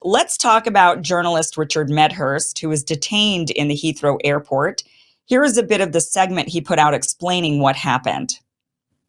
Let's talk about journalist Richard Medhurst, who was detained in the Heathrow airport. Here is a bit of the segment he put out explaining what happened.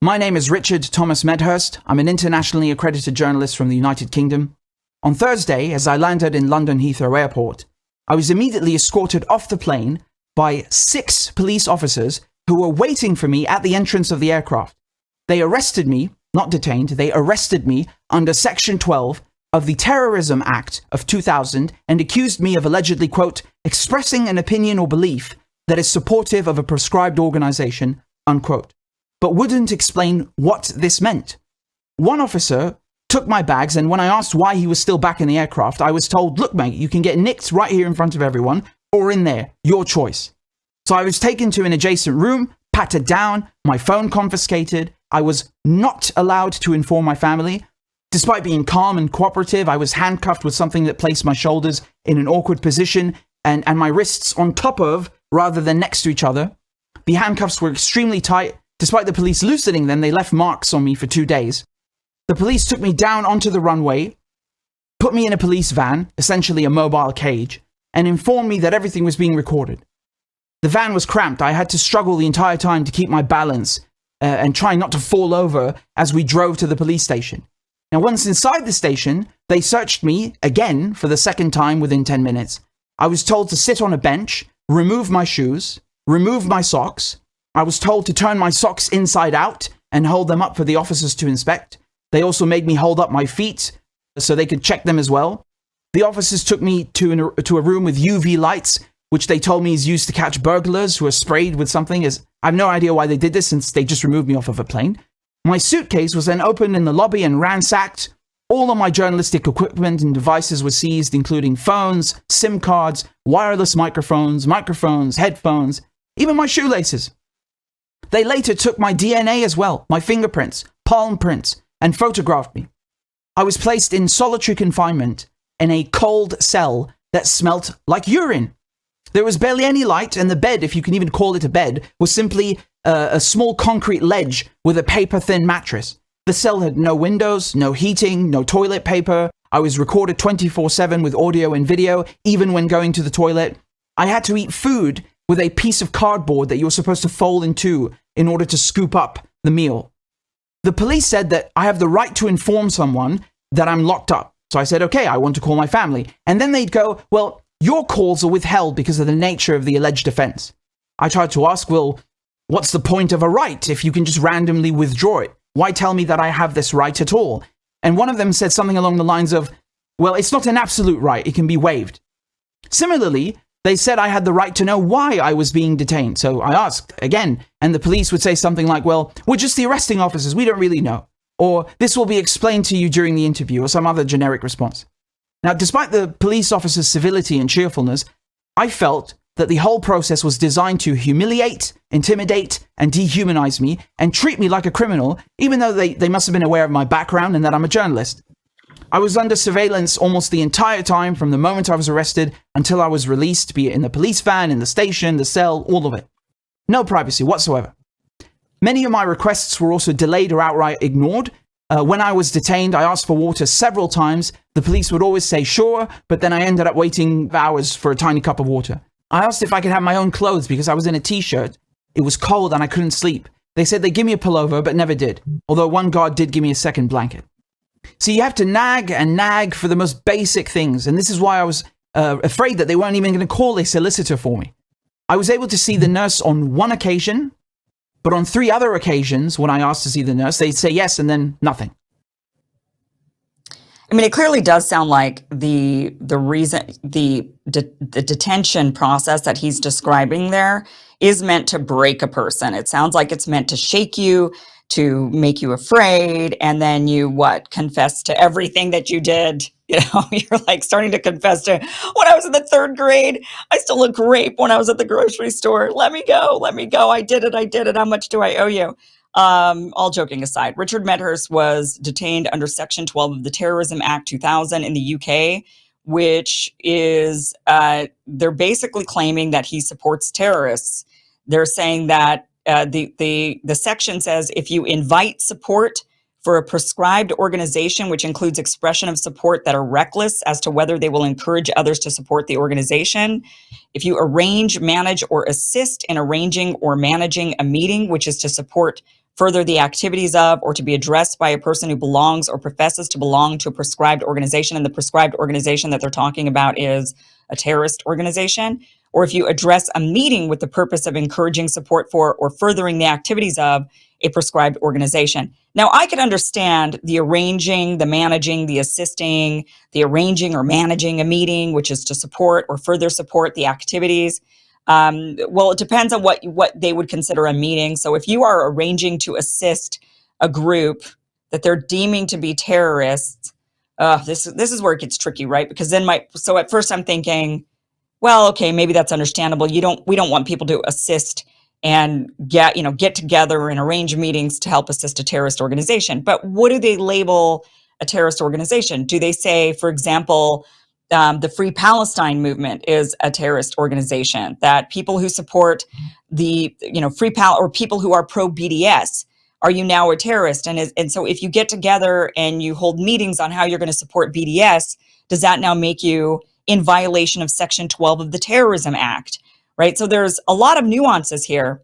My name is Richard Thomas Medhurst. I'm an internationally accredited journalist from the United Kingdom. On Thursday, as I landed in London Heathrow Airport, I was immediately escorted off the plane by 6 police officers who were waiting for me at the entrance of the aircraft. They arrested me, not detained, they arrested me under Section 12 of the Terrorism Act of 2000 and accused me of allegedly, quote, expressing an opinion or belief that is supportive of a proscribed organization, unquote, but wouldn't explain what this meant. One officer took my bags, and when I asked why he was still back in the aircraft, I was told, look, mate, you can get nicked right here in front of everyone, or in there, your choice. So I was taken to an adjacent room, patted down, my phone confiscated. I was not allowed to inform my family. Despite being calm and cooperative, I was handcuffed with something that placed my shoulders in an awkward position and my wrists on top of, rather than next to each other. The handcuffs were extremely tight. Despite the police loosening them, they left marks on me for 2 days. The police took me down onto the runway, put me in a police van, essentially a mobile cage, and informed me that everything was being recorded. The van was cramped. I had to struggle the entire time to keep my balance and try not to fall over as we drove to the police station. Now, once inside the station, they searched me again for the second time within 10 minutes. I was told to sit on a bench, remove my shoes, remove my socks. I was told to turn my socks inside out and hold them up for the officers to inspect. They also made me hold up my feet so they could check them as well. The officers took me to a room with UV lights, which they told me is used to catch burglars who are sprayed with something. I have no idea why they did this since they just removed me off of a plane. My suitcase was then opened in the lobby and ransacked. All of my journalistic equipment and devices were seized, including phones, SIM cards, wireless microphones, headphones, even my shoelaces. They later took my DNA as well, my fingerprints, palm prints, and photographed me. I was placed in solitary confinement in a cold cell that smelt like urine. There was barely any light, and the bed, if you can even call it a bed, was simply a small concrete ledge with a paper-thin mattress. The cell had no windows, no heating, no toilet paper. I was recorded 24/7 with audio and video, even when going to the toilet. I had to eat food with a piece of cardboard that you were supposed to fold in two in order to scoop up the meal. The police said that I have the right to inform someone that I'm locked up. So I said, okay, I want to call my family. And then they'd go, well, your calls are withheld because of the nature of the alleged offense. I tried to ask, well, what's the point of a right if you can just randomly withdraw it? Why tell me that I have this right at all? And one of them said something along the lines of, well, it's not an absolute right, it can be waived. Similarly, they said I had the right to know why I was being detained. So I asked again, and the police would say something like, well, we're just the arresting officers, we don't really know. Or this will be explained to you during the interview, or some other generic response. Now, despite the police officers' civility and cheerfulness, I felt that the whole process was designed to humiliate, intimidate, and dehumanize me, and treat me like a criminal, even though they must have been aware of my background and that I'm a journalist. I was under surveillance almost the entire time from the moment I was arrested until I was released, be it in the police van, in the station, the cell, all of it. No privacy whatsoever. Many of my requests were also delayed or outright ignored. When I was detained, I asked for water several times. The police would always say sure, but then I ended up waiting hours for a tiny cup of water. I asked if I could have my own clothes because I was in a t-shirt. It was cold and I couldn't sleep. They said they'd give me a pullover, but never did. Although one guard did give me a second blanket. So you have to nag and nag for the most basic things. And this is why I was afraid that they weren't even going to call a solicitor for me. I was able to see the nurse on one occasion, but on 3 other occasions, when I asked to see the nurse, they'd say yes and then nothing. I mean, it clearly does sound like the reason the detention process that he's describing there is meant to break a person. It sounds like it's meant to shake you, to make you afraid, and then you confess to everything that you did. You know, you're like starting to confess to, when I was in the 3rd grade, I stole a grape when I was at the grocery store. Let me go. I did it. How much do I owe you? All joking aside, Richard Medhurst was detained under Section 12 of the Terrorism Act 2000 in the UK, which is, they're basically claiming that he supports terrorists. They're saying that the section says if you invite support for a prescribed organization, which includes expression of support that are reckless as to whether they will encourage others to support the organization. If you arrange, manage, or assist in arranging or managing a meeting, which is to support further the activities of or to be addressed by a person who belongs or professes to belong to a prescribed organization, and the prescribed organization that they're talking about is a terrorist organization, or if you address a meeting with the purpose of encouraging support for or furthering the activities of a prescribed organization. Now, I could understand the arranging, the managing, the assisting, the arranging or managing a meeting, which is to support or further support the activities. Well, it depends on what they would consider a meeting. So if you are arranging to assist a group that they're deeming to be terrorists, this is where it gets tricky, right? Because then so at first I'm thinking, well, okay, maybe that's understandable. We don't want people to assist and get together and arrange meetings to help assist a terrorist organization. But what do they label a terrorist organization? Do they say, for example, the Free Palestine movement is a terrorist organization, that people who support the or people who are pro BDS, are you now a terrorist? And so if you get together and you hold meetings on how you're going to support BDS, does that now make you in violation of Section 12 of the Terrorism Act? Right? So there's a lot of nuances here,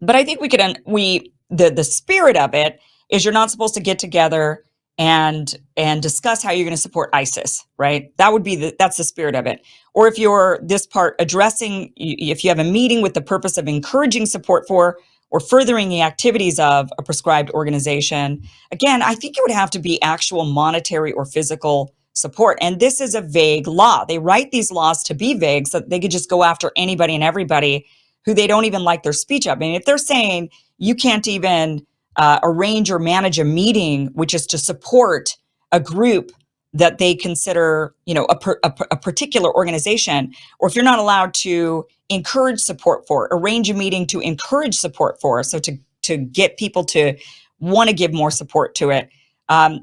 but I think the spirit of it is you're not supposed to get together and discuss how you're going to support ISIS, right? That's the spirit of it. Or if you're this part addressing, if you have a meeting with the purpose of encouraging support for or furthering the activities of a prescribed organization, again, I think it would have to be actual monetary or physical support. And this is a vague law. They write these laws to be vague so that they could just go after anybody and everybody who they don't even like their speech of. I mean, if they're saying you can't even arrange or manage a meeting, which is to support a group that they consider, a particular organization, or if you're not allowed to encourage support for, arrange a meeting to encourage support for, so to get people to want to give more support to it,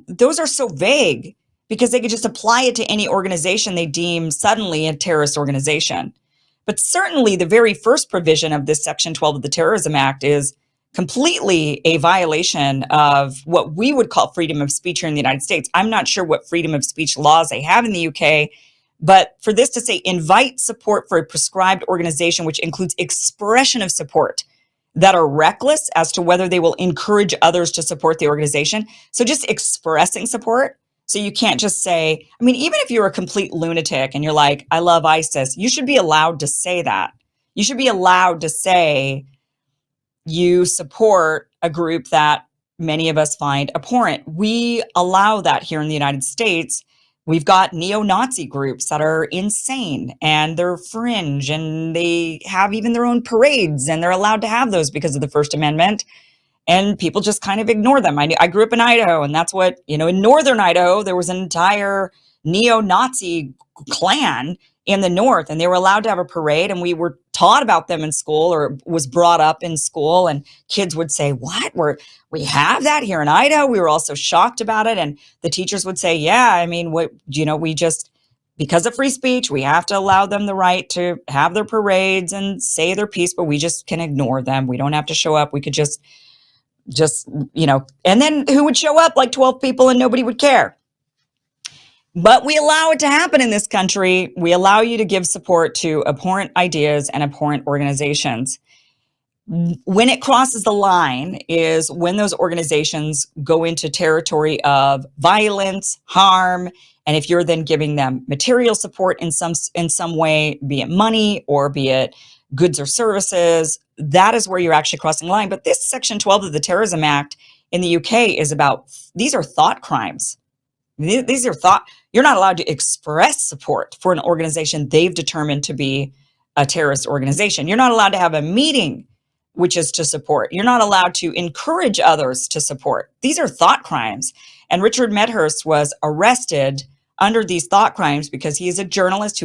those are so vague because they could just apply it to any organization they deem suddenly a terrorist organization. But certainly the very first provision of this Section 12 of the Terrorism Act is completely a violation of what we would call freedom of speech here in the United States. I'm not sure what freedom of speech laws they have in the UK, but for this to say invite support for a prescribed organization, which includes expression of support that are reckless as to whether they will encourage others to support the organization. So just expressing support. So you can't just say, I mean, even if you're a complete lunatic and you're like, I love ISIS, you should be allowed to say that. You should be allowed to say you support a group that many of us find abhorrent. We allow that here in the United States. We've got neo-Nazi groups that are insane and they're fringe and they have even their own parades and they're allowed to have those because of the First Amendment. And people just kind of ignore them. I grew up in Idaho, and that's what, in northern Idaho, there was an entire neo-Nazi clan in the north, and they were allowed to have a parade, and we were taught about them in school, or was brought up in school, and kids would say, what? We have that here in Idaho? We were all so shocked about it, and the teachers would say, yeah, I mean, we just, because of free speech, we have to allow them the right to have their parades and say their piece, but we just can ignore them. We don't have to show up. We could just, and then who would show up? Like 12 people and nobody would care. But we allow it to happen in this country. We allow you to give support to abhorrent ideas and abhorrent organizations. When it crosses the line is when those organizations go into territory of violence, harm, and if you're then giving them material support in some way, be it money or be it goods or services, that is where you're actually crossing the line. But this Section 12 of the Terrorism Act in the UK is about, these are thought crimes. These are you're not allowed to express support for an organization they've determined to be a terrorist organization. You're not allowed to have a meeting which is to support. You're not allowed to encourage others to support. These are thought crimes. And Richard Medhurst was arrested under these thought crimes because he is a journalist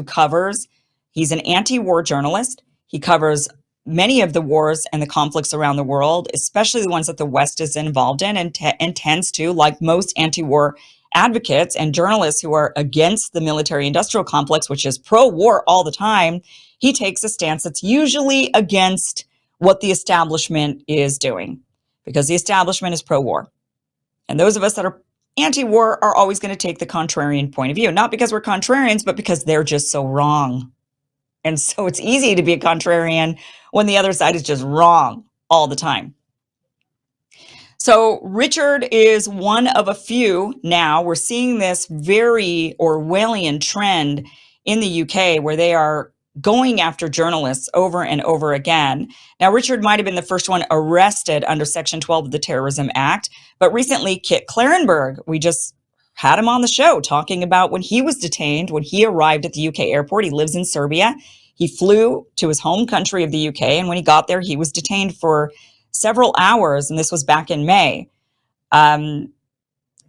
he's an anti-war journalist. He covers many of the wars and the conflicts around the world, especially the ones that the West is involved in, and tends to, like most anti-war advocates and journalists who are against the military-industrial complex, which is pro-war all the time, he takes a stance that's usually against what the establishment is doing, because the establishment is pro-war. And those of us that are anti-war are always going to take the contrarian point of view, not because we're contrarians, but because they're just so wrong. And so it's easy to be a contrarian when the other side is just wrong all the time. So Richard is one of a few now. We're seeing this very Orwellian trend in the UK where they are going after journalists over and over again. Now, Richard might have been the first one arrested under Section 12 of the Terrorism Act, but recently Kit Clarenberg, we just had him on the show talking about when he was detained, when he arrived at the UK airport. He lives in Serbia. He flew to his home country of the UK, and when he got there, he was detained for several hours, and this was back in May.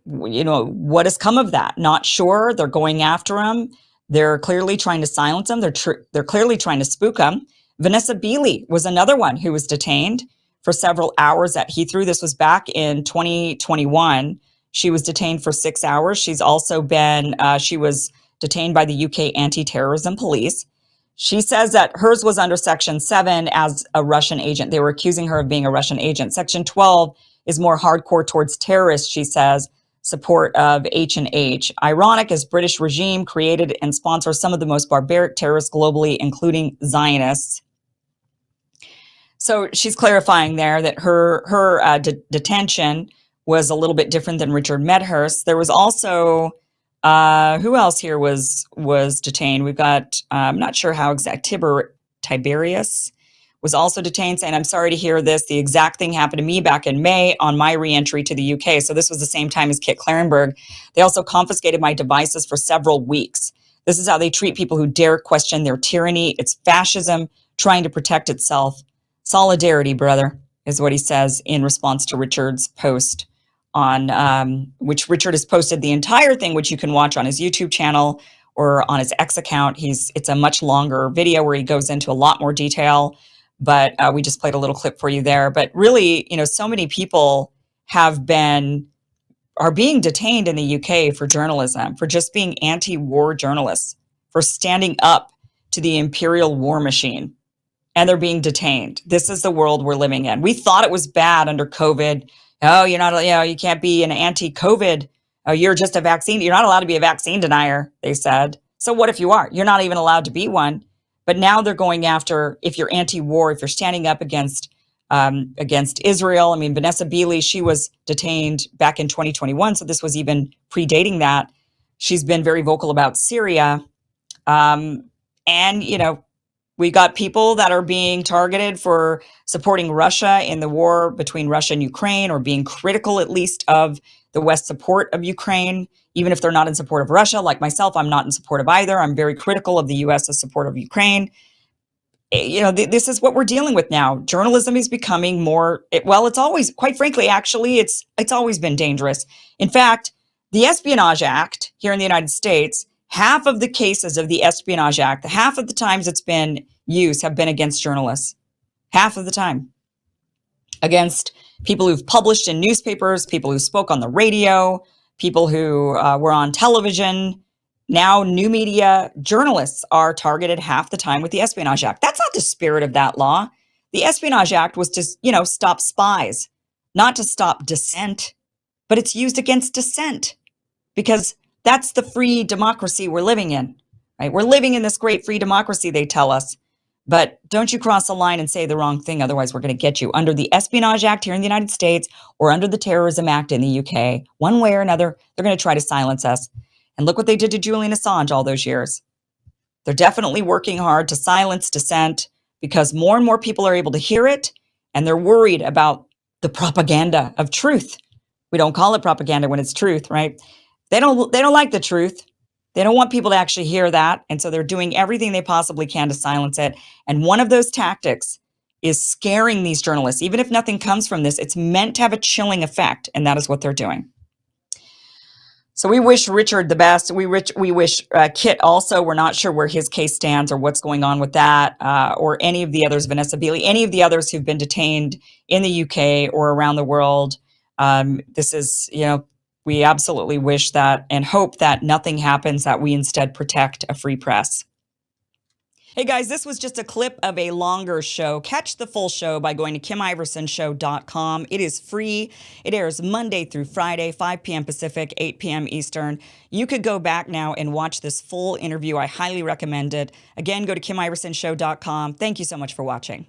What has come of that? Not sure. They're going after him. They're clearly trying to silence him. They're clearly trying to spook him. Vanessa Beeley was another one who was detained for several hours at Heathrow. This was back in 2021. She was detained for 6 hours. She's also been, she was detained by the UK anti-terrorism police. She says that hers was under Section 7 as a Russian agent. They were accusing her of being a Russian agent. Section 12 is more hardcore towards terrorists, she says, support of H&H. Ironic as British regime created and sponsors some of the most barbaric terrorists globally, including Zionists. So she's clarifying there that her detention was a little bit different than Richard Medhurst. There was also who else here was detained? We've got, I'm not sure how exact, Tiberius was also detained, saying, I'm sorry to hear this. The exact thing happened to me back in May on my reentry to the UK. So this was the same time as Kit Clarenberg. They also confiscated my devices for several weeks. This is how they treat people who dare question their tyranny. It's fascism trying to protect itself. Solidarity, brother, is what he says in response to Richard's post on which Richard has posted the entire thing, which you can watch on his YouTube channel or on his X account. It's a much longer video where he goes into a lot more detail, but we just played a little clip for you there. But really, so many people are being detained in the UK for journalism, for just being anti-war journalists, for standing up to the imperial war machine, and they're being detained. This is the world we're living in. We thought it was bad under COVID. Oh, you're not, you can't be an anti-COVID. Oh, you're just a vaccine. You're not allowed to be a vaccine denier, they said. So what if you are? You're not even allowed to be one. But now they're going after, if you're anti-war, if you're standing up against Israel. I mean, Vanessa Beeley, she was detained back in 2021. So this was even predating that. She's been very vocal about Syria. We got people that are being targeted for supporting Russia in the war between Russia and Ukraine, or being critical at least of the West's support of Ukraine, even if they're not in support of Russia. Like myself, I'm not in support of either. I'm very critical of the US's support of Ukraine. This is what we're dealing with now. Journalism is becoming more, it's always, quite frankly, actually, it's always been dangerous. In fact, the Espionage Act here in the United States, half of the cases of the Espionage Act, half of the times it's been used have been against journalists. Half of the time. Against people who've published in newspapers, people who spoke on the radio, people who were on television. Now, new media journalists are targeted half the time with the Espionage Act. That's not the spirit of that law. The Espionage Act was to, stop spies, not to stop dissent, but it's used against dissent because that's the free democracy we're living in, right? We're living in this great free democracy, they tell us. But don't you cross the line and say the wrong thing, otherwise we're going to get you. Under the Espionage Act here in the United States or under the Terrorism Act in the UK, one way or another, they're going to try to silence us. And look what they did to Julian Assange all those years. They're definitely working hard to silence dissent because more and more people are able to hear it, and they're worried about the propaganda of truth. We don't call it propaganda when it's truth, right? They don't like the truth. They don't want people to actually hear that. And so they're doing everything they possibly can to silence it. And one of those tactics is scaring these journalists. Even if nothing comes from this, it's meant to have a chilling effect. And that is what they're doing. So we wish Richard the best. We wish Kit also. We're not sure where his case stands or what's going on with that, or any of the others, Vanessa Beeley, any of the others who've been detained in the UK or around the world. This is, we absolutely wish that and hope that nothing happens, that we instead protect a free press. Hey guys, this was just a clip of a longer show. Catch the full show by going to KimIversonShow.com. It is free. It airs Monday through Friday, 5 p.m. Pacific, 8 p.m. Eastern. You could go back now and watch this full interview. I highly recommend it. Again, go to KimIversonShow.com. Thank you so much for watching.